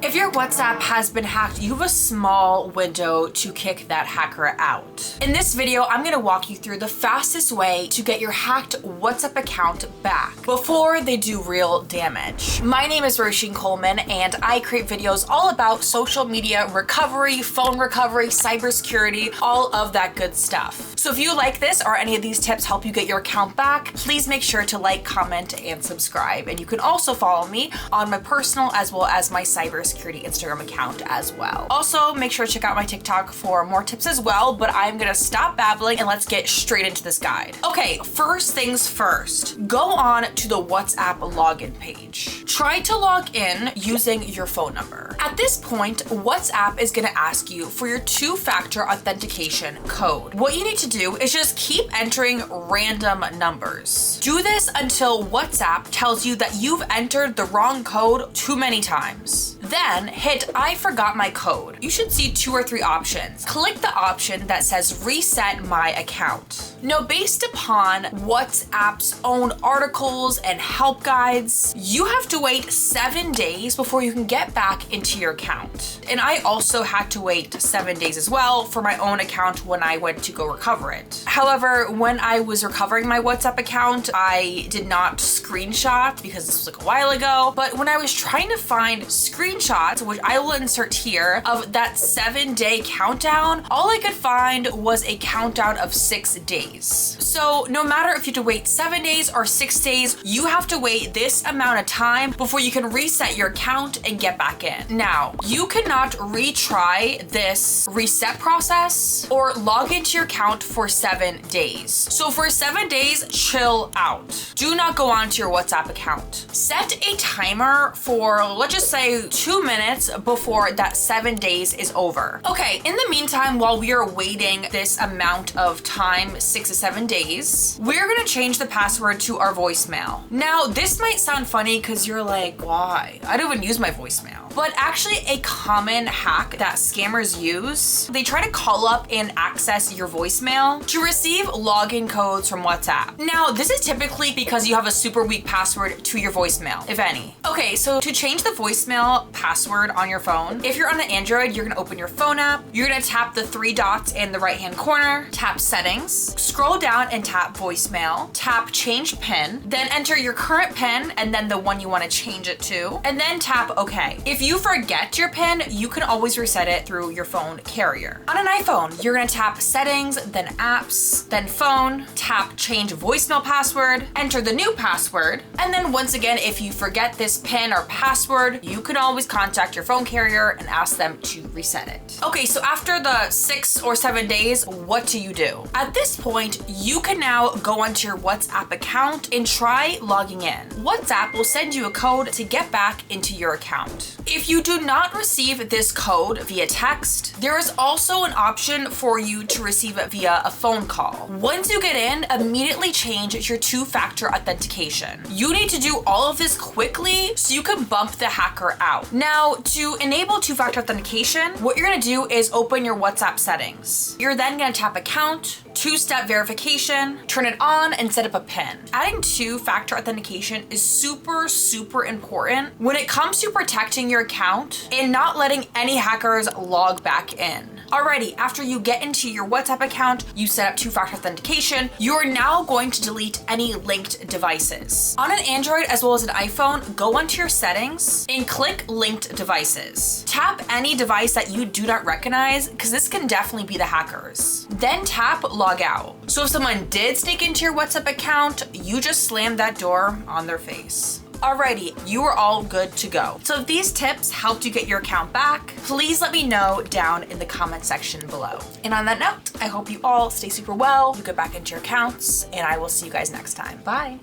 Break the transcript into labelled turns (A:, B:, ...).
A: If your WhatsApp has been hacked, you have a small window to kick that hacker out. In this video, I'm gonna walk you through the fastest way to get your hacked WhatsApp account back before they do real damage. My name is Roisin Coleman, and I create videos all about social media recovery, phone recovery, cybersecurity, all of that good stuff. So if you like this or any of these tips help you get your account back, please make sure to like, comment, and subscribe. And you can also follow me on my personal as well as my cybersecurity Instagram account as well. Also, make sure to check out my TikTok for more tips as well, but I'm gonna stop babbling and let's get straight into this guide. Okay, first things first, go on to the WhatsApp login page. Try to log in using your phone number. At this point, WhatsApp is gonna ask you for your two-factor authentication code. What you need to do is just keep entering random numbers. Do this until WhatsApp tells you that you've entered the wrong code too many times. Then hit I forgot my code. You should see 2 or 3 options. Click the option that says reset my account. Now, based upon WhatsApp's own articles and help guides, you have to wait 7 days before you can get back into your account. And I also had to wait 7 days as well for my own account when I went to go recover it. However, when I was recovering my WhatsApp account, I did not screenshot because this was like a while ago. But when I was trying to find screenshots, which I will insert here, of that 7-day countdown, all I could find was a countdown of 6 days. So no matter if you have to wait 7 days or 6 days, you have to wait this amount of time before you can reset your account and get back in. Now, you cannot retry this reset process or log into your account for 7 days. So for 7 days, chill out. Do not go onto your WhatsApp account. Set a timer for, let's just say, 2 minutes before that 7 days is over. Okay, in the meantime, while we are waiting this amount of time, 6 to 7 days, we're gonna change the password to our voicemail. Now, this might sound funny because you're like, why? I don't even use my voicemail. But actually a common hack that scammers use, they try to call up and access your voicemail to receive login codes from WhatsApp. Now, this is typically because you have a super weak password to your voicemail, if any. Okay, so to change the voicemail password on your phone, if you're on an Android, you're gonna open your phone app, you're gonna tap the 3 dots in the right-hand corner, tap settings, scroll down and tap voicemail, tap change PIN, then enter your current PIN and then the one you wanna change it to, and then tap OK. If you forget your PIN, you can always reset it through your phone carrier. On an iPhone, you're gonna tap settings, then apps, then phone, tap change voicemail password, enter the new password, and then once again, if you forget this PIN or password, you can always contact your phone carrier and ask them to reset it. Okay, so after the 6 or 7 days, what do you do? At this point, you can now go onto your WhatsApp account and try logging in. WhatsApp will send you a code to get back into your account. If you do not receive this code via text, there is also an option for you to receive it via a phone call. Once you get in, immediately change your two-factor authentication. You need to do all of this quickly so you can bump the hacker out. Now, to enable two-factor authentication, what you're gonna do is open your WhatsApp settings. You're then gonna tap account, 2-step verification, turn it on, and set up a PIN. Adding two-factor authentication is super important when it comes to protecting your account and not letting any hackers log back in. Alrighty, after you get into your WhatsApp account, you set up two-factor authentication, you're now going to delete any linked devices. On an Android as well as an iPhone, go onto your settings and click linked devices. Tap any device that you do not recognize, because this can definitely be the hackers. Then tap log out. So if someone did sneak into your WhatsApp account, you just slam that door on their face. Alrighty, you are all good to go. So if these tips helped you get your account back, please let me know down in the comment section below. And on that note, I hope you all stay super well, you get back into your accounts, and I will see you guys next time. Bye.